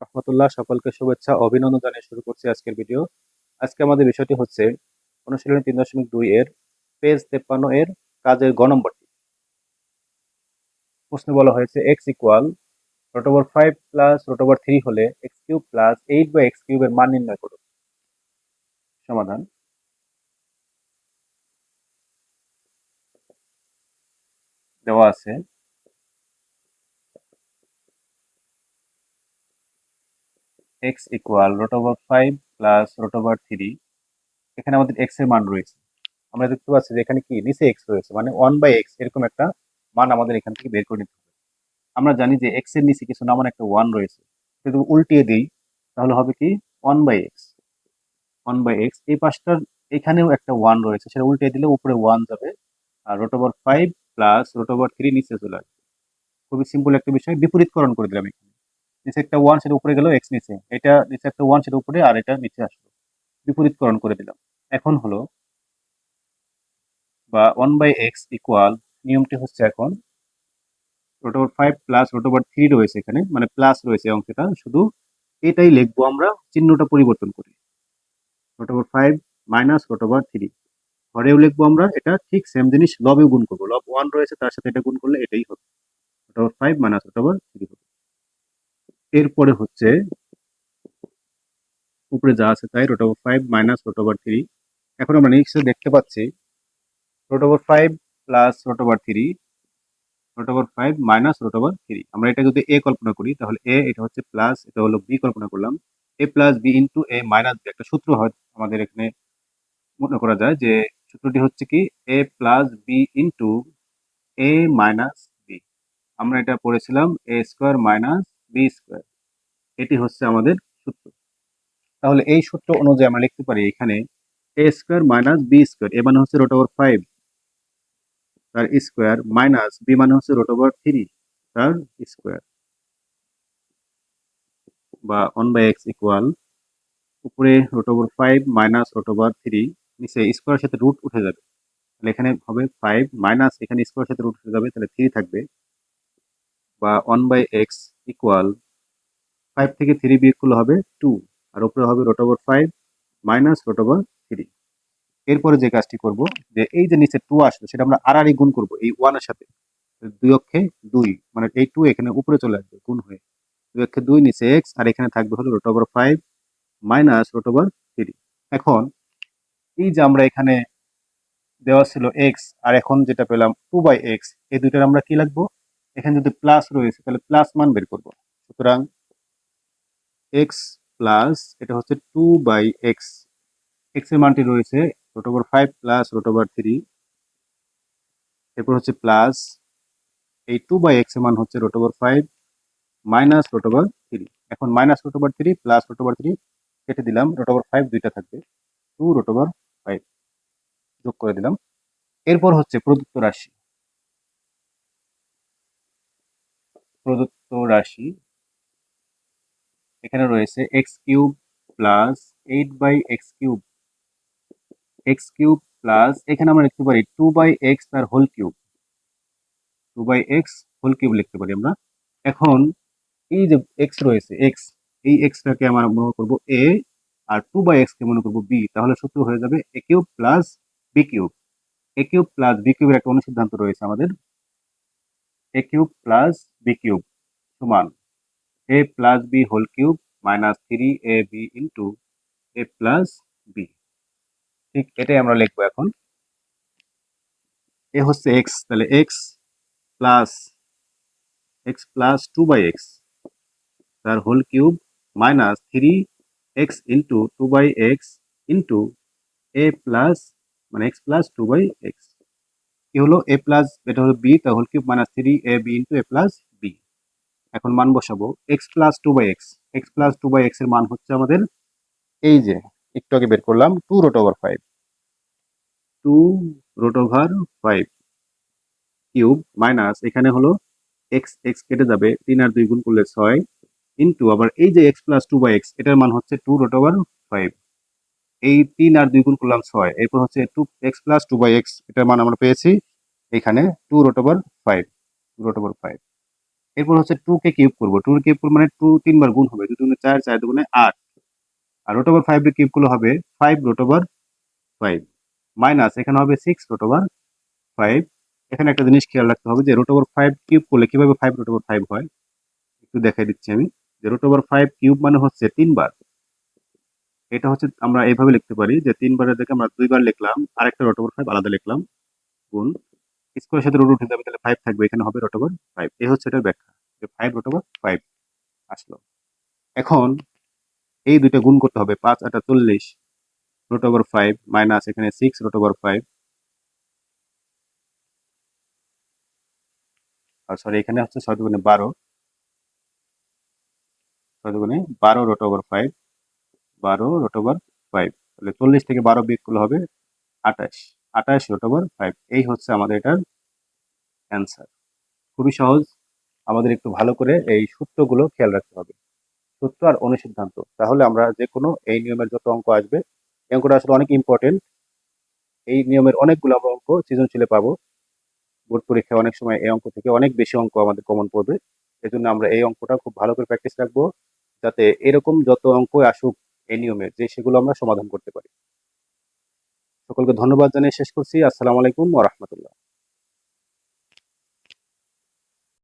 রহমতুল্লাহ, সকলকে শুভেচ্ছা ও অভিনন্দন জানিয়ে শুরু করছি আজকের ভিডিও। আজকে আমাদের বিষয়টি হচ্ছে অনুশীলনী 3.2 এর পেজ 53 এর কাজের গ নম্বরটি। প্রশ্নে বলা হয়েছে x ইকুয়াল √5 প্লাস √3 হলে x কিউব প্লাস 8/x কিউবের মান নির্ণয় করুন। সমাধান। দেওয়া আছে x ইকুয়াল √5 প্লাস √3। এখানে আমাদের x এর মান রয়েছে। আমরা দেখতে পাচ্ছি যে এখানে কি নিচে x রয়েছে, মানে 1/x এরকম একটা মান আমাদের এখান থেকে বের করে নিতে হবে। আমরা জানি যে x এর নিচে কিছু নামান একটা 1 রয়েছে। যদি উল্টিয়ে দিই তাহলে হবে কি 1/x। এই পাশটার এখানেও একটা 1 রয়েছে, সেটা উল্টিয়ে দিলে উপরে 1 যাবে আর √5 প্লাস √3 নিচে চলে আসবে। খুবই সিম্পল একটা বিষয়, বিপরীতকরণ করে দিলাম এখানে। নিচে একটা 1 সেটা উপরে গেল, x নিচে, এটা নিচে একটা 1 সেটা উপরে আর এটা নিচে আসলো, বিপরীতকরণ করে দিলাম। এখন হলো বা 1/x ইকুয়াল, নিয়মটি হচ্ছে এখন √5 প্লাস √3 রয়েছে এখানে, মানে প্লাস রয়েছে অংশটা, শুধু এটাই লিখবো আমরা, চিহ্নটা পরিবর্তন করি। √5 মাইনাস √3 ঘরেও লিখবো আমরা, এটা ঠিক সেম জিনিস লবেও গুণ করবো, লব 1 রয়েছে তার সাথে এটা গুণ করলে এটাই হবে √5 মাইনাস √3 হবে। এরপরে হচ্ছে উপরে যা আছে তাই, √5 মাইনাস √3। এখন আমরা নিচে দেখতে পাচ্ছি √5 প্লাস √3, √5 মাইনাস √3। আমরা এটা যদি a কল্পনা করি তাহলে a, এটা হচ্ছে প্লাস, এটা হলো b কল্পনা করলাম, a plus b into a minus b। একটা সূত্র হয় আমাদের এখানে মনে করা যায় যে সূত্রটি হচ্ছে কি a plus b into a minus b। আমরা এটা পড়েছিলাম a square minus b square, এটি হচ্ছে আমাদের সূত্র। তাহলে এই সূত্র অনুযায়ী আমরা লিখতে পারি এখানে a square minus b square, এ মানে হচ্ছে √5 তার স্কোয়ার, মাইনাস b মানে হচ্ছে √3 তার স্কোয়ার, বা 1/x ইকুয়াল উপরে √5 মাইনাস √3, নিচে স্কোয়ারের সাথে রুট উঠে যাবে, তাহলে এখানে হবে 5 মাইনাস, এখানে স্কোয়ারের সাথে রুট উঠে যাবে, তাহলে 3 থাকবে, বা 1/x ইকুয়াল 5 থেকে 3 বিয়োগ করলে হবে 2, আর উপরে হবে √5 মাইনাস √3। এরপরে যে কাজটি করব, যে এই যে নিচে 2 আসবে সেটা আমরা আর গুণ করব এই 1 এর সাথে, 2 অক্ষে 2, মানে এই 2 এখানে উপরে চলে আসবে গুণ হয়ে, 2 অক্ষে 2 নিচে x, আর এখানে থাকবে হলো √5 মাইনাস √3। এখন এই যে আমরা এখানে দেওয়া ছিল x, আর এখন যেটা পেলাম 2/x, এই দুইটার আমরা কি লিখবো, এখানে যদি প্লাস রয়েছে তাহলে প্লাস মান বের করব। সুতরাং x প্লাস, এটা হচ্ছে 2/x, x এর মানটি রয়েছে √5 প্লাস √3, এরপর হচ্ছে প্লাস এই 2/x এর মান হচ্ছে √5 মাইনাস √3। এখন মাইনাস √3 প্লাস √3 কেটে দিলাম, √5 দুইটা থাকবে, 2√5 যোগ করে দিলাম। এরপর হচ্ছে প্রদত্ত রাশি এখানে রয়েছে x cube plus 8/x cube, plus এখানে আমরা লিখতে পারি 2/x তার whole cube, 2/x whole cube লিখতে পারি আমরা। এখন এই যে x রয়েছে, এই xটাকে আমরা মনে করব a, আর 2/x কে মনে করব b, তাহলে সূত্র হয়ে যাবে a cube plus b cube. a cube plus b কিউবের একটা অনুসিদ্ধান্ত রয়েছে আমাদের, a cube plus b cube সমান a plus b whole cube minus 3ab into a plus b। ঠিক এটাই আমরা লিখবো এখন। এ হচ্ছে x, তাহলে x প্লাস 2/x তার whole cube minus 3x into 2/x into a plus, মানে x প্লাস 2/x, কি হলো a প্লাস, এটা হলো b তার whole cube minus 3ab into a plus b। এখন মান বসাবো x প্লাস 2/x এর মান হচ্ছে আমাদের এই যে একটু আগে বের করলাম 2√5 কিউব মাইনাস, এখানে হলো x কেটে যাবে, 3 আর 2 গুণ করলে 6, ইন্টু আবার এই যে x প্লাস 2/x, এটার মান হচ্ছে 2√5, এই 3 আর 2 গুণ করলাম 6, এরপর হচ্ছে x প্লাস 2/x, এটার মান আমরা পেয়েছি এখানে 2√5। এরপর হচ্ছে 2 কে কিউব করব। 2 কিউব করব মানে 2 3 বার গুণ হবে। 2 দুগুণে 4, 4 দুগুণে 8। আর রুট ওভার 5 এর কিউব করলে হবে 5 রুট ওভার 5 মাইনাস এখানে হবে 6 রুট ওভার 5। এখানে একটা জিনিস খেয়াল রাখতে হবে যে রুট ওভার 5 কিউব করলে কিভাবে 5 রুট ওভার 5 হয় একটু দেখাই দিচ্ছি আমি। যে রুট ওভার 5 কিউব মানে হচ্ছে 3 বার। এটা হচ্ছে আমরা এভাবে লিখতে পারি যে 3 বারের জায়গায় আমরা 2 বার লিখলাম, আরেকটা রুট ওভার 5 আলাদা লিখলাম, গুণ স্কয়ারের সাথে রুট উঠে যাবে তাহলে 5 থাকবে, এখানে হবে রুট ওভার 5। এই হচ্ছে এটার ব্যাখ্যা যে 5 রুট ওভার 5 আসলো। এখন এই দুইটা গুণ করতে হবে, 5 8 40 রুট ওভার 5 মাইনাস এখানে 6 রুট ওভার 5, আর সরি এখানে হচ্ছে 6 দুগুণে 12, 6 দুগুণে 12 রুট ওভার 5, 12 রুট ওভার 5। তাহলে 40 থেকে 12 বিয়োগ করলে হবে 28, 28 রুট ওভার 5। এই হচ্ছে আমাদের এটার অ্যান্সার। খুবই সহজ। আমাদের একটু ভালো করে এই সূত্রগুলো খেয়াল রাখতে হবে, সূত্র আর অনুসিদ্ধান্ত। তাহলে আমরা যে কোনো এই নিয়মের যত অঙ্ক আসবে, এই অঙ্কটা আসলে অনেক ইম্পর্টেন্ট। এই নিয়মের অনেকগুলো আমরা অঙ্ক সৃজনশীলে পাবো। বোর্ড পরীক্ষায় অনেক সময় এই অঙ্ক থেকে অনেক বেশি অঙ্ক আমাদের কমন পড়বে। এজন্য আমরা এই অঙ্কটা খুব ভালো করে প্র্যাকটিস রাখবো, যাতে এরকম যত অঙ্ক আসুক এই নিয়মের, যে সেগুলো আমরা সমাধান করতে পারি। সকলকে ধন্যবাদ জানিয়ে শেষ করছি। আসসালামু আলাইকুম ওয়া রাহমাতুল্লাহ।